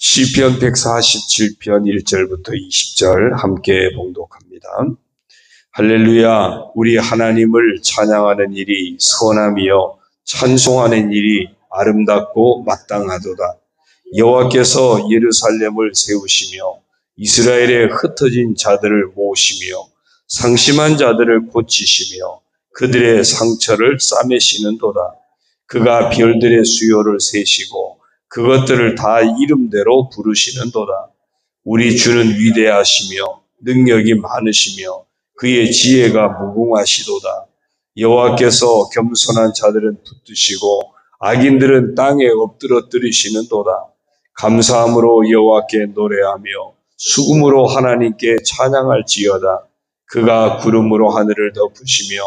시편 147편 1절부터 20절 함께 봉독합니다. 할렐루야. 우리 하나님을 찬양하는 일이 선함이요 찬송하는 일이 아름답고 마땅하도다. 여호와께서 예루살렘을 세우시며 이스라엘의 흩어진 자들을 모으시며 상심한 자들을 고치시며 그들의 상처를 싸매시는도다. 그가 별들의 수요를 세시고 그것들을 다 이름대로 부르시는도다. 우리 주는 위대하시며 능력이 많으시며 그의 지혜가 무궁하시도다. 여호와께서 겸손한 자들은 붙드시고 악인들은 땅에 엎드러뜨리시는도다. 감사함으로 여호와께 노래하며 수금으로 하나님께 찬양할지어다. 그가 구름으로 하늘을 덮으시며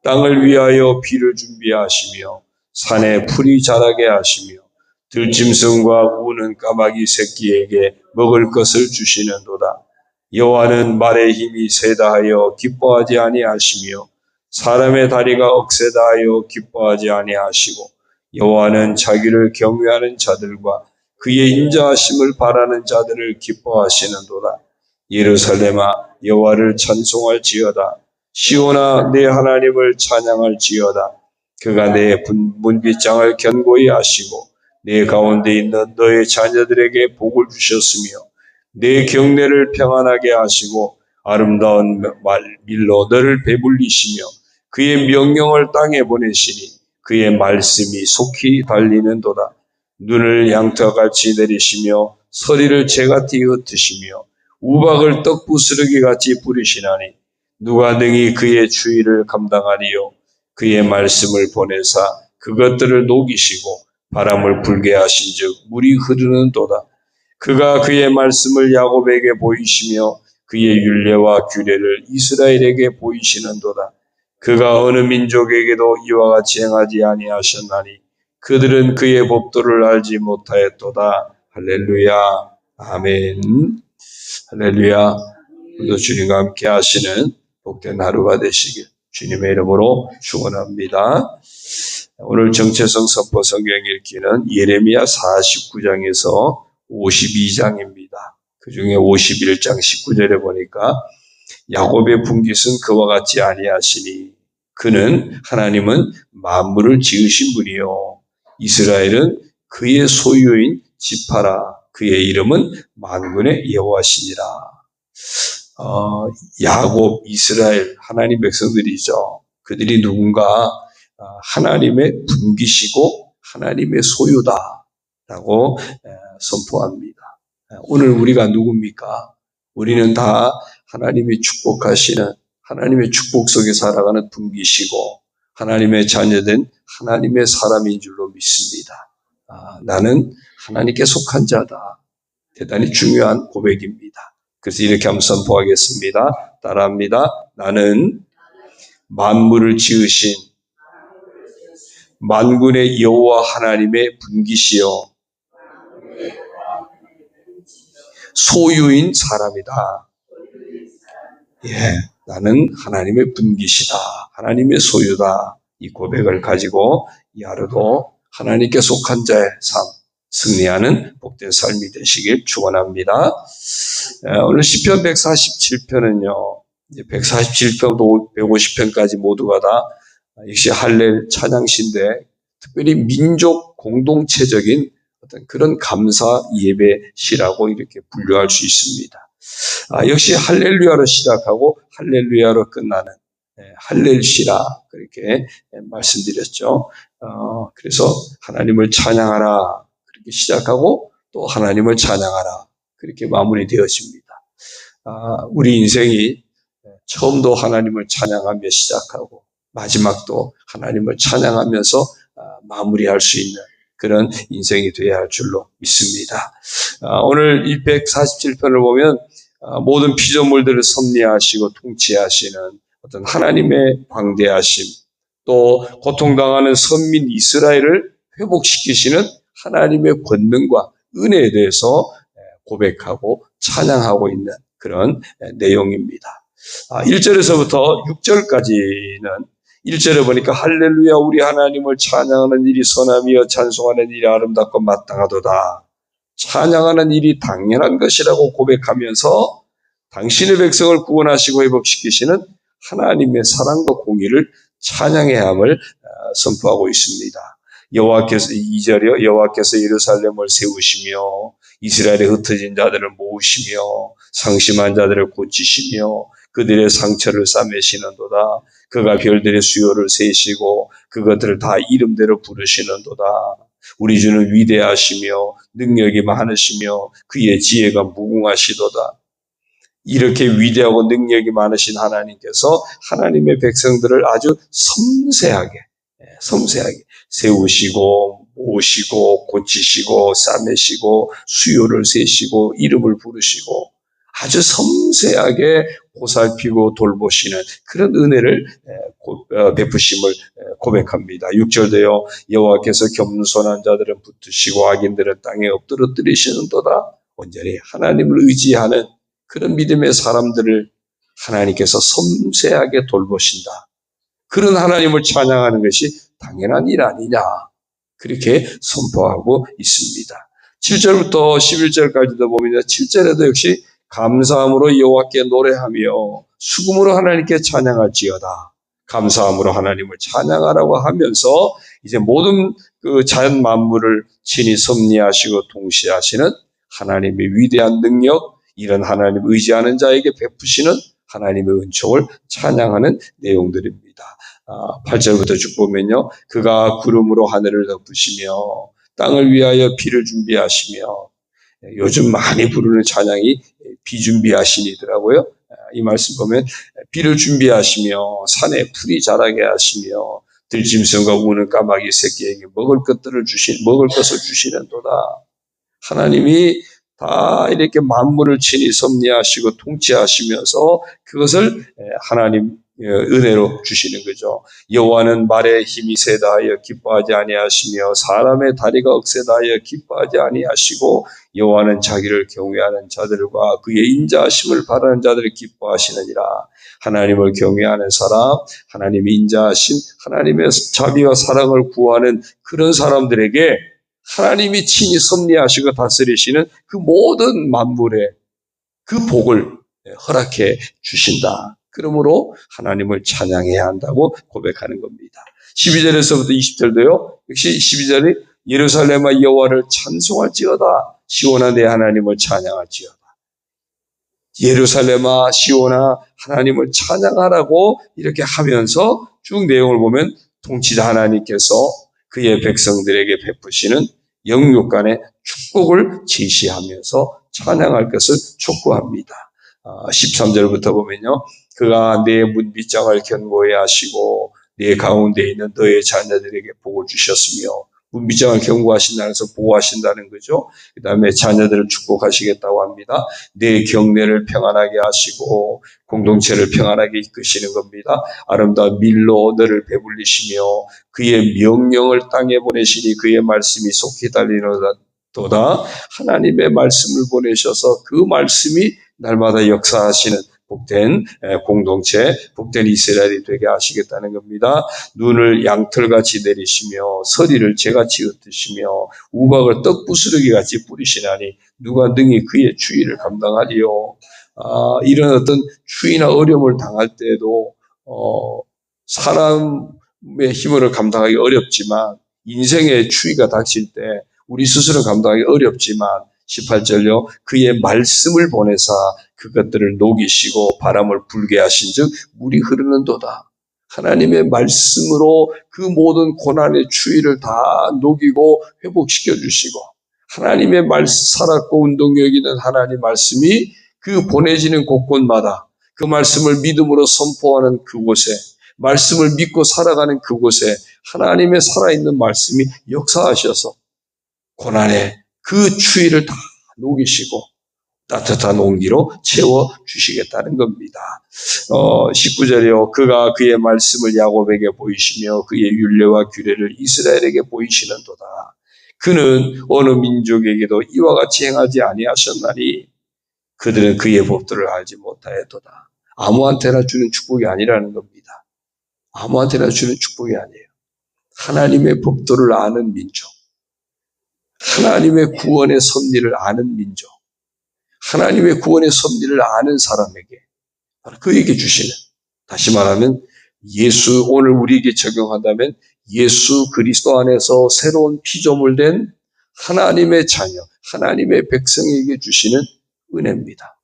땅을 위하여 비를 준비하시며 산에 풀이 자라게 하시며 들짐승과 우는 까마귀 새끼에게 먹을 것을 주시는도다. 여호와는 말의 힘이 세다 하여 기뻐하지 아니하시며 사람의 다리가 억세다 하여 기뻐하지 아니하시고 여호와는 자기를 경외하는 자들과 그의 인자하심을 바라는 자들을 기뻐하시는도다. 예루살렘아 여호와를 찬송할지어다. 시온아 내 하나님을 찬양할지어다. 그가 내 문빗장을 견고히 하시고 내 가운데 있는 너의 자녀들에게 복을 주셨으며 내 경내를 평안하게 하시고 아름다운 밀로 너를 배불리시며 그의 명령을 땅에 보내시니 그의 말씀이 속히 달리는도다. 눈을 양털같이 내리시며 서리를 재같이 흩으시며 우박을 떡부스러기같이 뿌리시나니 누가 능히 그의 주의를 감당하리요. 그의 말씀을 보내사 그것들을 녹이시고 바람을 불게 하신즉 물이 흐르는도다. 그가 그의 말씀을 야곱에게 보이시며 그의 율례와 규례를 이스라엘에게 보이시는도다. 그가 어느 민족에게도 이와 같이 행하지 아니하셨나니 그들은 그의 법도를 알지 못하였도다. 할렐루야. 아멘. 할렐루야. 오늘도 주님과 함께 하시는 복된 하루가 되시길 주님의 이름으로 축원합니다. 오늘 정체성 선포 성경 읽기는 예레미야 49장에서 52장입니다. 그 중에 51장 19절에 보니까 야곱의 분깃은 그와 같지 아니하시니 그는 하나님은 만물을 지으신 분이요 이스라엘은 그의 소유인 지파라. 그의 이름은 만군의 여호와시니라. 야곱, 이스라엘, 하나님 백성들이죠. 그들이 누군가 하나님의 분깃이고 하나님의 소유다라고 선포합니다. 오늘 우리가 누굽니까? 우리는 다 하나님이 축복하시는 하나님의 축복 속에 살아가는 분깃이고 하나님의 자녀된 하나님의 사람인 줄로 믿습니다. 나는 하나님께 속한 자다. 대단히 중요한 고백입니다. 그래서 이렇게 한번 선포하겠습니다. 따라합니다. 나는 만물을 지으신 만군의 여호와 하나님의 분깃이요 소유인 사람이다. 나는 하나님의 분깃이다. 하나님의 소유다. 이 고백을 가지고 이 하루도 하나님께 속한 자의 삶, 승리하는 복된 삶이 되시길 축원합니다. 오늘 시편 147편은요. 147편부터 150편까지 모두가 다 역시 할렐 찬양시인데 특별히 민족 공동체적인 어떤 그런 감사 예배시라고 이렇게 분류할 수 있습니다. 역시 할렐루야로 시작하고 할렐루야로 끝나는 할렐시라 그렇게 말씀드렸죠. 그래서 하나님을 찬양하라 그렇게 시작하고 또 하나님을 찬양하라 그렇게 마무리되어집니다. 우리 인생이 처음도 하나님을 찬양하며 시작하고 마지막도 하나님을 찬양하면서 마무리할 수 있는 그런 인생이 되어야 할 줄로 믿습니다. 오늘 147편을 보면 모든 피조물들을 섭리하시고 통치하시는 어떤 하나님의 광대하심, 또 고통당하는 선민 이스라엘을 회복시키시는 하나님의 권능과 은혜에 대해서 고백하고 찬양하고 있는 그런 내용입니다. 1절에서부터 6절까지는 1절에 보니까 할렐루야 우리 하나님을 찬양하는 일이 선하며 찬송하는 일이 아름답고 마땅하도다. 찬양하는 일이 당연한 것이라고 고백하면서 당신의 백성을 구원하시고 회복시키시는 하나님의 사랑과 공의를 찬양해야 함을 선포하고 있습니다. 여호와께서 2절이요. 여호와께서 예루살렘을 세우시며 이스라엘의 흩어진 자들을 모으시며 상심한 자들을 고치시며 그들의 상처를 싸매시는도다. 그가 별들의 수요를 세시고 그것들을 다 이름대로 부르시는도다. 우리 주는 위대하시며 능력이 많으시며 그의 지혜가 무궁하시도다. 이렇게 위대하고 능력이 많으신 하나님께서 하나님의 백성들을 아주 섬세하게 세우시고 모으시고 고치시고 싸매시고 수요를 세시고 이름을 부르시고 아주 섬세하게 보살피고 돌보시는 그런 은혜를 베푸심을 고백합니다. 6절도요. 여호와께서 겸손한 자들은 붙드시고 악인들은 땅에 엎드러뜨리시는도다. 온전히 하나님을 의지하는 그런 믿음의 사람들을 하나님께서 섬세하게 돌보신다. 그런 하나님을 찬양하는 것이 당연한 일 아니냐. 그렇게 선포하고 있습니다. 7절부터 11절까지도 보면 7절에도 역시 감사함으로 여호와께 노래하며 수금으로 하나님께 찬양할지어다. 감사함으로 하나님을 찬양하라고 하면서 이제 모든 그 자연 만물을 친히 섭리하시고 통치하시는 하나님의 위대한 능력, 이런 하나님 의지하는 자에게 베푸시는 하나님의 은총을 찬양하는 내용들입니다. 8절부터 쭉 보면요. 그가 구름으로 하늘을 덮으시며 땅을 위하여 비를 준비하시며, 요즘 많이 부르는 찬양이 비준비하시니더라고요. 이 말씀 보면 비를 준비하시며 산에 풀이 자라게 하시며 들짐승과 우는 까마귀 새끼에게 먹을 것을 주시는도다. 하나님이 다 이렇게 만물을 친히 섭리하시고 통치하시면서 그것을 하나님 은혜로 주시는 거죠. 여호와는 말에 힘이 세다 하여 기뻐하지 아니하시며 사람의 다리가 억세다 하여 기뻐하지 아니하시고 여호와는 자기를 경외하는 자들과 그의 인자하심을 바라는 자들을 기뻐하시느니라. 하나님을 경외하는 사람, 하나님이 인자하신 하나님의 자비와 사랑을 구하는 그런 사람들에게 하나님이 친히 섭리하시고 다스리시는 그 모든 만물의 그 복을 허락해 주신다. 그러므로 하나님을 찬양해야 한다고 고백하는 겁니다. 12절에서부터 20절도요. 역시 12절이 예루살렘아 여호와를 찬송할지어다. 시온아 내 하나님을 찬양할지어다. 예루살렘아 시온아 하나님을 찬양하라고 이렇게 하면서 쭉 내용을 보면 통치자 하나님께서 그의 백성들에게 베푸시는 영육간의 축복을 제시하면서 찬양할 것을 촉구합니다. 13절부터 보면요. 그가 내 문빗장을 견고히 하시고 내 가운데 있는 너의 자녀들에게 복을 주셨으며, 문빗장을 견고하신다는 것은 보호하신다는 거죠. 그 다음에 자녀들을 축복하시겠다고 합니다. 내 경내를 평안하게 하시고 공동체를 평안하게 이끄시는 겁니다. 아름다운 밀로 너를 배불리시며 그의 명령을 땅에 보내시니 그의 말씀이 속히 달리노도다. 하나님의 말씀을 보내셔서 그 말씀이 날마다 역사하시는 복된 공동체, 복된 이스라엘이 되게 하시겠다는 겁니다. 눈을 양털같이 내리시며 서리를 재같이 흩으시며 우박을 떡부스러기같이 뿌리시나니 누가 능히 그의 추위를 감당하리요. 이런 어떤 추위나 어려움을 당할 때에도 사람의 힘으로 감당하기 어렵지만, 인생의 추위가 닥칠 때 우리 스스로 감당하기 어렵지만 18절요. 그의 말씀을 보내사 그것들을 녹이시고 바람을 불게 하신즉 물이 흐르는도다. 하나님의 말씀으로 그 모든 고난의 추위를 다 녹이고 회복시켜 주시고, 하나님의 살았고 운동력 있는 하나님 말씀이 그 보내지는 곳곳마다 그 말씀을 믿음으로 선포하는 그곳에, 말씀을 믿고 살아가는 그곳에 하나님의 살아있는 말씀이 역사하셔서 고난의 그 추위를 다 녹이시고 따뜻한 온기로 채워주시겠다는 겁니다. 19절이요. 그가 그의 말씀을 야곱에게 보이시며 그의 율례와 규례를 이스라엘에게 보이시는도다. 그는 어느 민족에게도 이와 같이 행하지 아니하셨나니 그들은 그의 법도를 알지 못하였도다. 아무한테나 주는 축복이 아니라는 겁니다. 아무한테나 주는 축복이 아니에요. 하나님의 법도를 아는 민족, 하나님의 구원의 섭리를 아는 민족, 하나님의 구원의 섭리를 아는 사람에게, 바로 그에게 주시는, 다시 말하면 오늘 우리에게 적용한다면 예수 그리스도 안에서 새로운 피조물된 하나님의 자녀, 하나님의 백성에게 주시는 은혜입니다.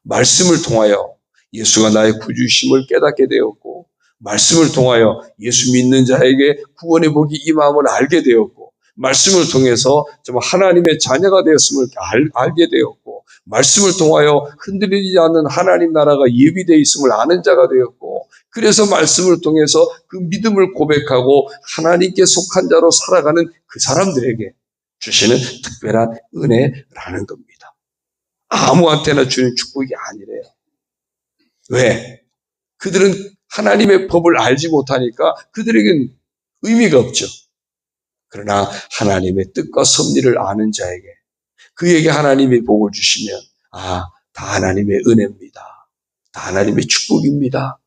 말씀을 통하여 예수가 나의 구주심을 깨닫게 되었고, 말씀을 통하여 예수 믿는 자에게 구원의 복이 임함을 알게 되었고, 말씀을 통해서 정말 하나님의 자녀가 되었음을 알게 되었고, 말씀을 통하여 흔들리지 않는 하나님 나라가 예비되어 있음을 아는 자가 되었고, 그래서 말씀을 통해서 그 믿음을 고백하고 하나님께 속한 자로 살아가는 그 사람들에게 주시는 특별한 은혜라는 겁니다. 아무한테나 주는 축복이 아니래요. 왜? 그들은 하나님의 법을 알지 못하니까 그들에겐 의미가 없죠. 그러나 하나님의 뜻과 섭리를 아는 자에게, 그에게 하나님의 복을 주시면 다 하나님의 은혜입니다. 다 하나님의 축복입니다.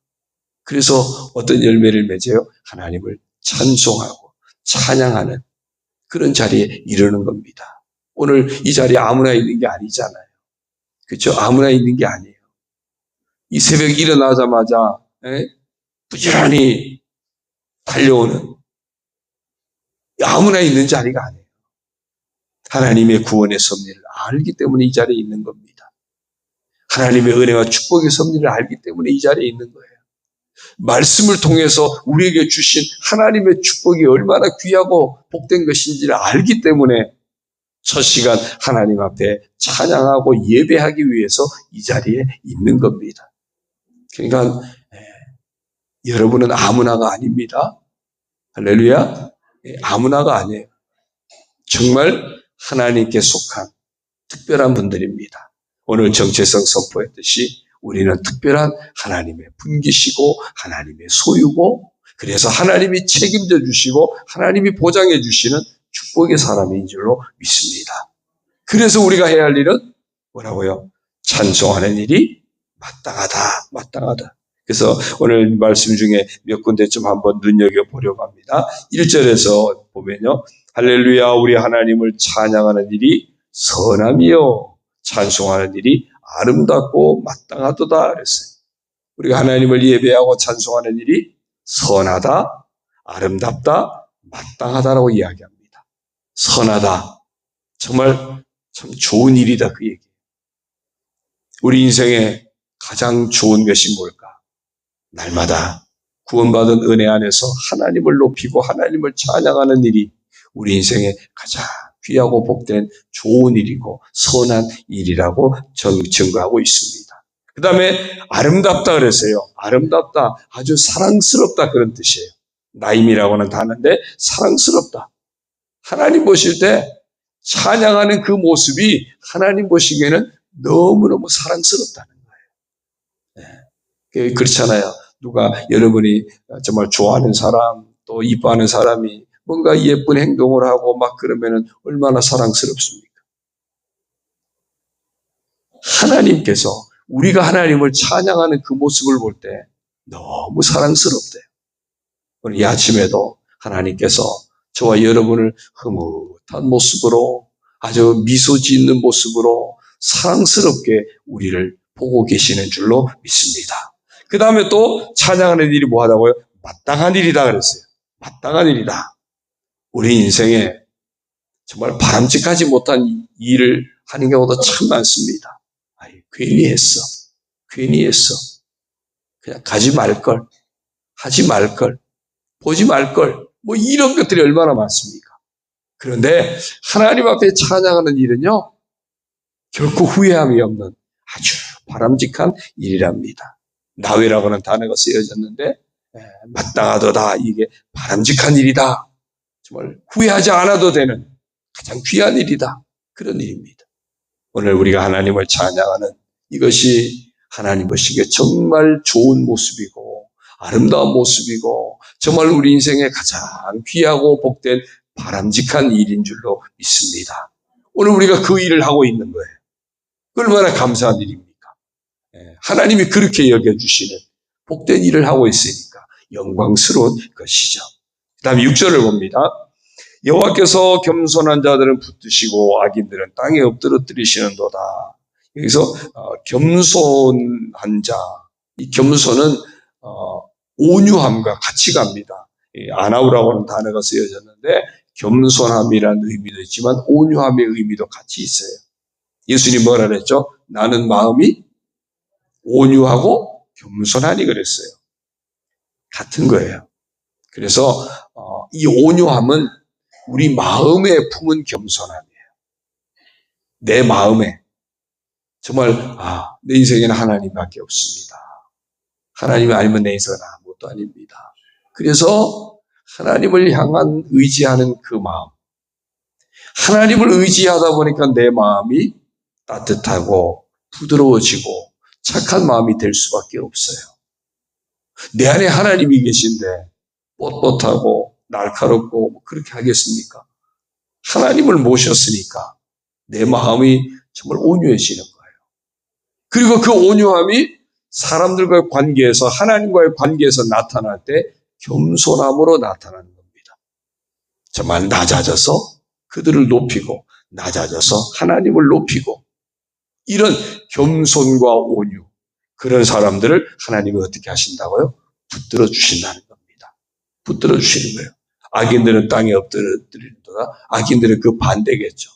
그래서 어떤 열매를 맺어요? 하나님을 찬송하고 찬양하는 그런 자리에 이르는 겁니다. 오늘 이 자리에 아무나 있는 게 아니잖아요. 그렇죠? 아무나 있는 게 아니에요. 이 새벽에 일어나자마자 부지런히 달려오는 아무나 있는 자리가 아니에요. 하나님의 구원의 섭리를 알기 때문에 이 자리에 있는 겁니다. 하나님의 은혜와 축복의 섭리를 알기 때문에 이 자리에 있는 거예요. 말씀을 통해서 우리에게 주신 하나님의 축복이 얼마나 귀하고 복된 것인지를 알기 때문에 첫 시간 하나님 앞에 찬양하고 예배하기 위해서 이 자리에 있는 겁니다. 그러니까 여러분은 아무나가 아닙니다. 할렐루야. 아무나가 아니에요. 정말 하나님께 속한 특별한 분들입니다. 오늘 정체성 선포했듯이 우리는 특별한 하나님의 분기시고 하나님의 소유고, 그래서 하나님이 책임져 주시고 하나님이 보장해 주시는 축복의 사람인 줄로 믿습니다. 그래서 우리가 해야 할 일은 뭐라고요? 찬송하는 일이 마땅하다. 그래서 오늘 말씀 중에 몇 군데 좀 한번 눈여겨보려고 합니다. 1절에서 보면요, 할렐루야, 우리 하나님을 찬양하는 일이 선함이요 찬송하는 일이 아름답고 마땅하도다 그랬어요. 우리가 하나님을 예배하고 찬송하는 일이 선하다, 아름답다, 마땅하다라고 이야기합니다. 선하다, 정말 참 좋은 일이다, 그 얘기. 우리 인생에 가장 좋은 것이 뭘까? 날마다 구원받은 은혜 안에서 하나님을 높이고 하나님을 찬양하는 일이 우리 인생에 가장 귀하고 복된 좋은 일이고 선한 일이라고 증거하고 있습니다. 그 다음에 아름답다 그랬어요. 아름답다, 아주 사랑스럽다 그런 뜻이에요. 나임이라고는 단어인데 사랑스럽다. 하나님 보실 때 찬양하는 그 모습이 하나님 보시기에는 너무너무 사랑스럽다는 거예요. 그렇잖아요. 누가 여러분이 정말 좋아하는 사람, 또 이뻐하는 사람이 뭔가 예쁜 행동을 하고 막 그러면은 얼마나 사랑스럽습니까? 하나님께서 우리가 하나님을 찬양하는 그 모습을 볼 때 너무 사랑스럽대요. 오늘 이 아침에도 하나님께서 저와 여러분을 흐뭇한 모습으로, 아주 미소 짓는 모습으로 사랑스럽게 우리를 보고 계시는 줄로 믿습니다. 그 다음에 또 찬양하는 일이 뭐 하다고요? 마땅한 일이다 그랬어요. 마땅한 일이다. 우리 인생에 정말 바람직하지 못한 일을 하는 경우도 참 많습니다. 괜히 했어. 그냥 가지 말걸, 하지 말걸, 보지 말걸, 뭐 이런 것들이 얼마나 많습니까? 그런데 하나님 앞에 찬양하는 일은요, 결코 후회함이 없는 아주 바람직한 일이랍니다. 나외라고 하는 단어가 쓰여졌는데 마땅하도다, 이게 바람직한 일이다, 정말 후회하지 않아도 되는 가장 귀한 일이다, 그런 일입니다. 오늘 우리가 하나님을 찬양하는 이것이 하나님 보시기에 정말 좋은 모습이고 아름다운 모습이고 정말 우리 인생에 가장 귀하고 복된 바람직한 일인 줄로 믿습니다. 오늘 우리가 그 일을 하고 있는 거예요. 얼마나 감사한 일입니까? 하나님이 그렇게 여겨주시는 복된 일을 하고 있으니까 영광스러운 것이죠. 그 다음에 6절을 봅니다. 여호와께서 겸손한 자들은 붙드시고 악인들은 땅에 엎드러뜨리시는도다. 여기서 겸손한 자, 이 겸손은 온유함과 같이 갑니다. 아나우라고 하는 단어가 쓰여졌는데 겸손함이라는 의미도 있지만 온유함의 의미도 같이 있어요. 예수님 뭐라 그랬죠? 나는 마음이 온유하고 겸손하니 그랬어요. 같은 거예요. 그래서 이 온유함은 우리 마음에 품은 겸손함이에요. 내 마음에 정말 내 인생에는 하나님밖에 없습니다. 하나님이 아니면 내 인생은 아무것도 아닙니다. 그래서 하나님을 향한 의지하는 그 마음, 하나님을 의지하다 보니까 내 마음이 따뜻하고 부드러워지고 착한 마음이 될 수밖에 없어요. 내 안에 하나님이 계신데 뻣뻣하고 날카롭고 그렇게 하겠습니까? 하나님을 모셨으니까 내 마음이 정말 온유해지는 거예요. 그리고 그 온유함이 사람들과의 관계에서, 하나님과의 관계에서 나타날 때 겸손함으로 나타나는 겁니다. 정말 낮아져서 그들을 높이고 낮아져서 하나님을 높이고, 이런 겸손과 온유, 그런 사람들을 하나님이 어떻게 하신다고요? 붙들어 주신다는 겁니다. 붙들어 주시는 거예요. 악인들은 땅에 엎드려뜨리는도다. 악인들은 그 반대겠죠.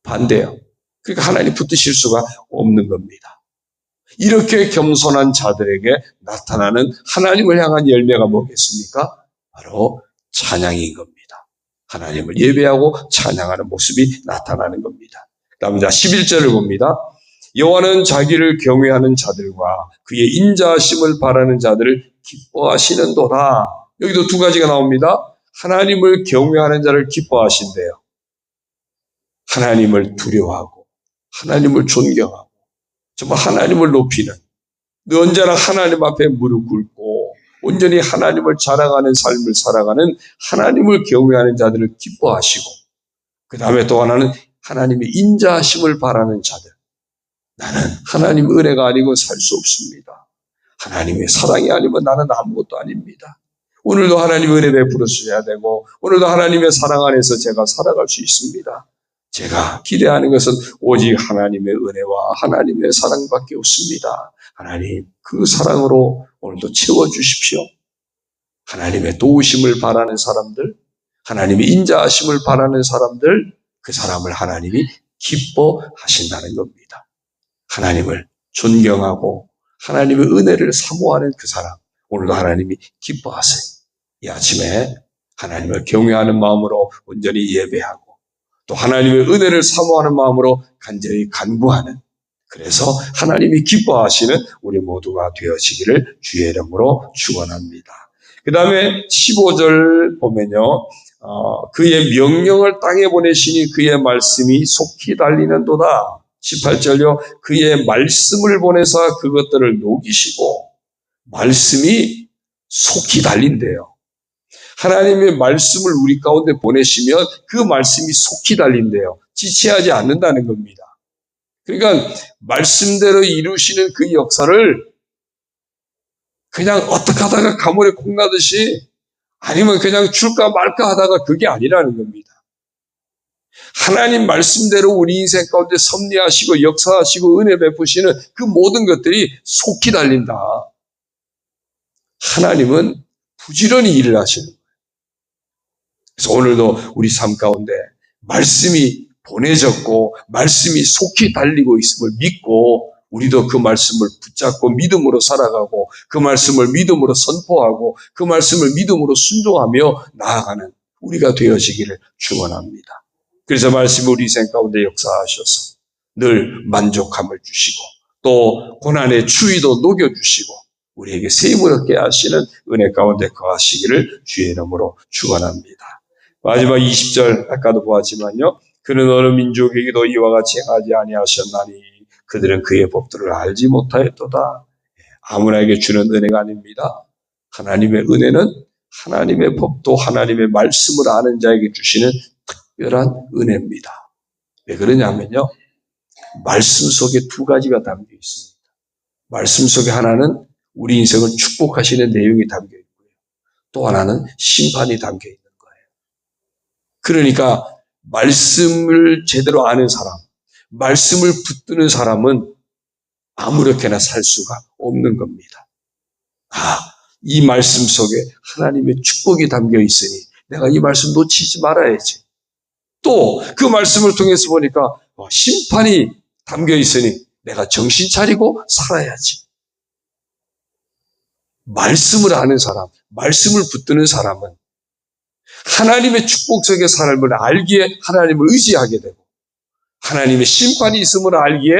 반대요. 그러니까 하나님 붙드실 수가 없는 겁니다. 이렇게 겸손한 자들에게 나타나는 하나님을 향한 열매가 뭐겠습니까? 바로 찬양인 겁니다. 하나님을 예배하고 찬양하는 모습이 나타나는 겁니다. 다음 11절을 봅니다. 여호와는 자기를 경외하는 자들과 그의 인자하심을 바라는 자들을 기뻐하시는도다. 여기도 두 가지가 나옵니다. 하나님을 경외하는 자를 기뻐하신대요. 하나님을 두려워하고 하나님을 존경하고 정말 하나님을 높이는, 언제나 하나님 앞에 무릎 꿇고 온전히 하나님을 자랑하는 삶을 살아가는 하나님을 경외하는 자들을 기뻐하시고, 그 다음에 또 하나는 하나님의 인자하심을 바라는 자들. 나는 하나님 은혜가 아니고 살 수 없습니다. 하나님의 사랑이 아니면 나는 아무것도 아닙니다. 오늘도 하나님의 은혜 베풀어 주셔야 되고 오늘도 하나님의 사랑 안에서 제가 살아갈 수 있습니다. 제가 기대하는 것은 오직 하나님의 은혜와 하나님의 사랑밖에 없습니다. 하나님, 그 사랑으로 오늘도 채워주십시오. 하나님의 도우심을 바라는 사람들, 하나님의 인자하심을 바라는 사람들, 그 사람을 하나님이 기뻐하신다는 겁니다. 하나님을 존경하고 하나님의 은혜를 사모하는 그 사람, 오늘도 하나님이 기뻐하세요. 이 아침에 하나님을 경외하는 마음으로 온전히 예배하고 또 하나님의 은혜를 사모하는 마음으로 간절히 간구하는, 그래서 하나님이 기뻐하시는 우리 모두가 되어지기를 주의 이름으로 축원합니다. 그 다음에 15절 보면요, 그의 명령을 땅에 보내시니 그의 말씀이 속히 달리는도다. 18절요, 그의 말씀을 보내사 그것들을 녹이시고, 말씀이 속히 달린대요. 하나님의 말씀을 우리 가운데 보내시면 그 말씀이 속히 달린대요. 지체하지 않는다는 겁니다. 그러니까 말씀대로 이루시는 그 역사를 그냥 어떻게 하다가 가물에 콩 나듯이, 아니면 그냥 줄까 말까 하다가 그게 아니라는 겁니다. 하나님 말씀대로 우리 인생 가운데 섭리하시고 역사하시고 은혜 베푸시는 그 모든 것들이 속히 달린다. 하나님은 부지런히 일을 하시는 거예요. 그래서 오늘도 우리 삶 가운데 말씀이 보내졌고 말씀이 속히 달리고 있음을 믿고 우리도 그 말씀을 붙잡고 믿음으로 살아가고 그 말씀을 믿음으로 선포하고 그 말씀을 믿음으로 순종하며 나아가는 우리가 되어지기를 축원합니다. 그래서 말씀이 우리 인생 가운데 역사하셔서 늘 만족함을 주시고 또 고난의 추위도 녹여주시고 우리에게 세임을 얻게 하시는 은혜 가운데 거하시기를 주의 이름으로 축원합니다. 마지막 20절 아까도 보았지만요. 그는 어느 민족에게도 이와 같이 행하지 아니하셨나니 그들은 그의 법들을 알지 못하였도다. 아무나에게 주는 은혜가 아닙니다. 하나님의 은혜는 하나님의 법도 하나님의 말씀을 아는 자에게 주시는 특별한 은혜입니다. 왜 그러냐면요. 말씀 속에 두 가지가 담겨 있습니다. 말씀 속에 하나는 우리 인생을 축복하시는 내용이 담겨 있고요. 또 하나는 심판이 담겨 있는 거예요. 그러니까 말씀을 제대로 아는 사람, 말씀을 붙드는 사람은 아무렇게나 살 수가 없는 겁니다. 이 말씀 속에 하나님의 축복이 담겨 있으니 내가 이 말씀 놓치지 말아야지. 또 그 말씀을 통해서 보니까 심판이 담겨 있으니 내가 정신 차리고 살아야지. 말씀을 아는 사람, 말씀을 붙드는 사람은 하나님의 축복 속의 삶을 알기에 하나님을 의지하게 되고 하나님의 심판이 있음을 알기에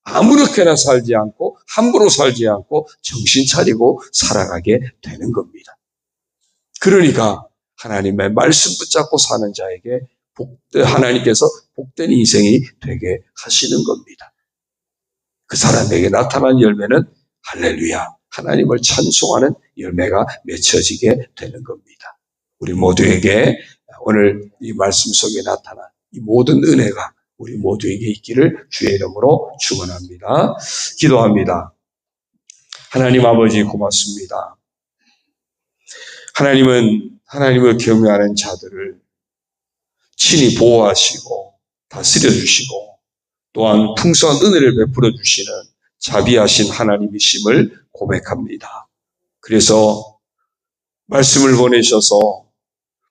아무렇게나 살지 않고 함부로 살지 않고 정신 차리고 살아가게 되는 겁니다. 그러니까 하나님의 말씀 붙잡고 사는 자에게 하나님께서 복된 인생이 되게 하시는 겁니다. 그 사람에게 나타난 열매는 할렐루야, 하나님을 찬송하는 열매가 맺혀지게 되는 겁니다. 우리 모두에게 오늘 이 말씀 속에 나타난 이 모든 은혜가 우리 모두에게 있기를 주의 이름으로 축원합니다. 기도합니다. 하나님 아버지 고맙습니다. 하나님은 하나님을 경외하는 자들을 친히 보호하시고 다스려 주시고 또한 풍성한 은혜를 베풀어 주시는 자비하신 하나님이심을 고백합니다. 그래서 말씀을 보내셔서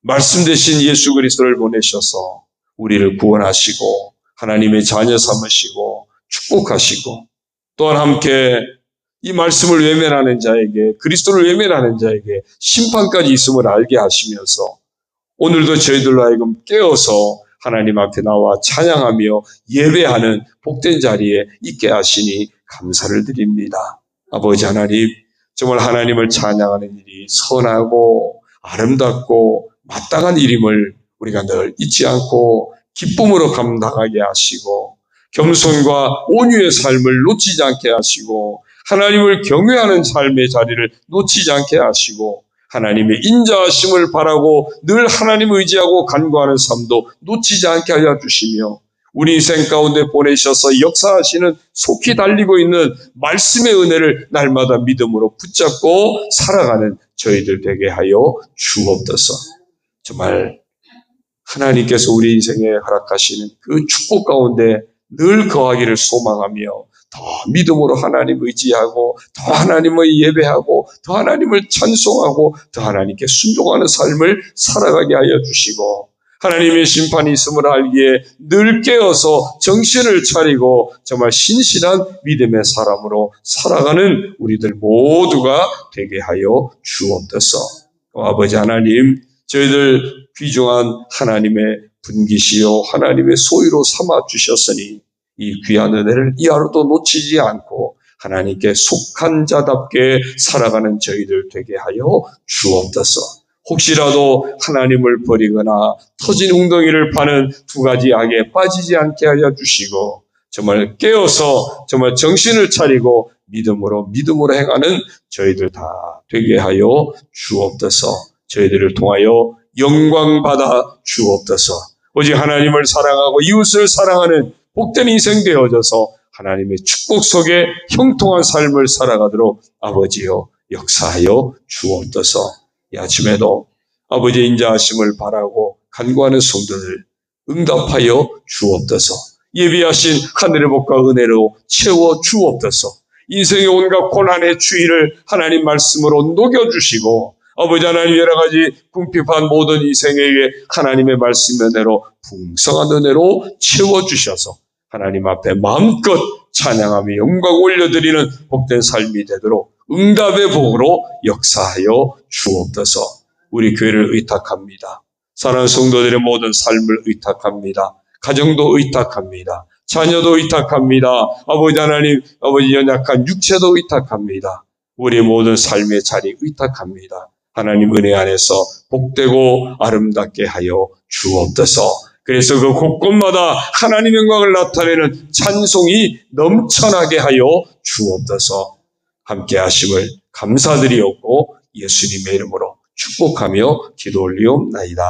말씀 대신 예수 그리스도를 보내셔서 우리를 구원하시고 하나님의 자녀 삼으시고 축복하시고 또한 함께 이 말씀을 외면하는 자에게, 그리스도를 외면하는 자에게 심판까지 있음을 알게 하시면서 오늘도 저희들로 하여금 깨어서 하나님 앞에 나와 찬양하며 예배하는 복된 자리에 있게 하시니 감사를 드립니다. 아버지 하나님, 정말 하나님을 찬양하는 일이 선하고 아름답고 마땅한 일임을 우리가 늘 잊지 않고 기쁨으로 감당하게 하시고 겸손과 온유의 삶을 놓치지 않게 하시고 하나님을 경외하는 삶의 자리를 놓치지 않게 하시고 하나님의 인자하심을 바라고 늘 하나님을 의지하고 간구하는 삶도 놓치지 않게 하여 주시며 우리 인생 가운데 보내셔서 역사하시는 속히 달리고 있는 말씀의 은혜를 날마다 믿음으로 붙잡고 살아가는 저희들 되게 하여 주옵소서. 정말 하나님께서 우리 인생에 허락하시는 그 축복 가운데 늘 거하기를 소망하며 더 믿음으로 하나님을 의지하고 더 하나님을 예배하고 더 하나님을 찬송하고 더 하나님께 순종하는 삶을 살아가게 하여 주시고 하나님의 심판이 있음을 알기에 늘 깨어서 정신을 차리고 정말 신실한 믿음의 사람으로 살아가는 우리들 모두가 되게 하여 주옵소서. 아버지 하나님, 저희들 귀중한 하나님의 분기시요 하나님의 소유로 삼아 주셨으니 이 귀한 은혜를 이 하루도 놓치지 않고 하나님께 속한 자답게 살아가는 저희들 되게 하여 주옵소서. 혹시라도 하나님을 버리거나 터진 웅덩이를 파는 두 가지 악에 빠지지 않게 하여 주시고 정말 깨어서 정말 정신을 차리고 믿음으로 행하는 저희들 다 되게 하여 주옵소서. 저희들을 통하여 영광 받아 주옵소서. 오직 하나님을 사랑하고 이웃을 사랑하는 복된 인생 되어져서 하나님의 축복 속에 형통한 삶을 살아가도록 아버지여 역사하여 주옵소서. 이 아침에도 아버지의 인자하심을 바라고 간구하는 성도들 응답하여 주옵소서. 예비하신 하늘의 복과 은혜로 채워 주옵소서. 인생의 온갖 고난의 주의를 하나님 말씀으로 녹여주시고 아버지 하나님 여러 가지 궁핍한 모든 인생에게 하나님의 말씀 은혜로 풍성한 은혜로 채워주셔서 하나님 앞에 마음껏 찬양하며 영광 올려드리는 복된 삶이 되도록 응답의 복으로 역사하여 주옵소서. 우리 교회를 의탁합니다. 사랑하는 성도들의 모든 삶을 의탁합니다. 가정도 의탁합니다. 자녀도 의탁합니다. 아버지 하나님, 아버지 연약한 육체도 의탁합니다. 우리 모든 삶의 자리 의탁합니다. 하나님 은혜 안에서 복되고 아름답게 하여 주옵소서. 그래서 그 곳곳마다 하나님 영광을 나타내는 찬송이 넘쳐나게 하여 주옵소서. 함께 하심을 감사드리옵고 예수님의 이름으로 축복하며 기도 올리옵나이다.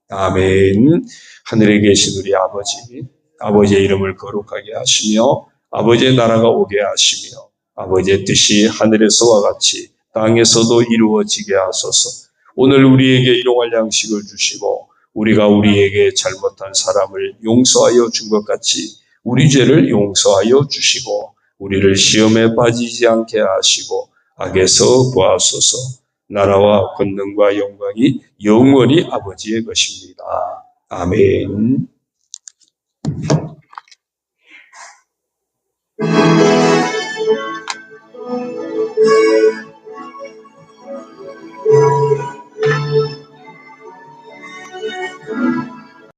아멘. 하늘에 계신 우리 아버지의 이름을 거룩하게 하시며 아버지의 나라가 오게 하시며 아버지의 뜻이 하늘에서와 같이 땅에서도 이루어지게 하소서. 오늘 우리에게 일용할 양식을 주시고 우리가 우리에게 잘못한 사람을 용서하여 준 것 같이 우리 죄를 용서하여 주시고 우리를 시험에 빠지지 않게 하시고 악에서 구하소서. 나라와 권능과 영광이 영원히 아버지의 것입니다. 아멘.